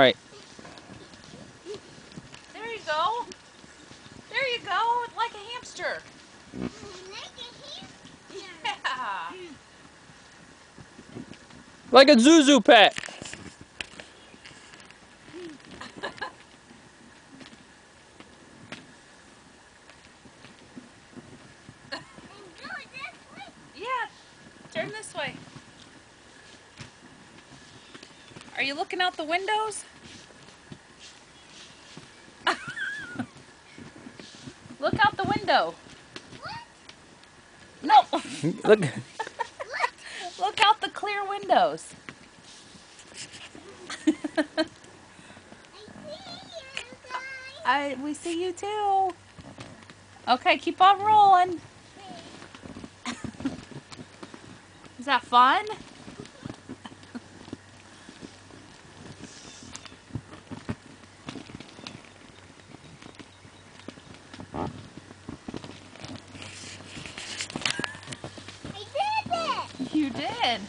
Alright. There you go. There you go, like a hamster. Yeah. Like a Zuzu pet. Yeah, turn this way. Are you looking out the windows? Look out the window. No. Look. Look out the clear windows. We see you too. Okay, keep on rolling. Is that fun? I did it! You did.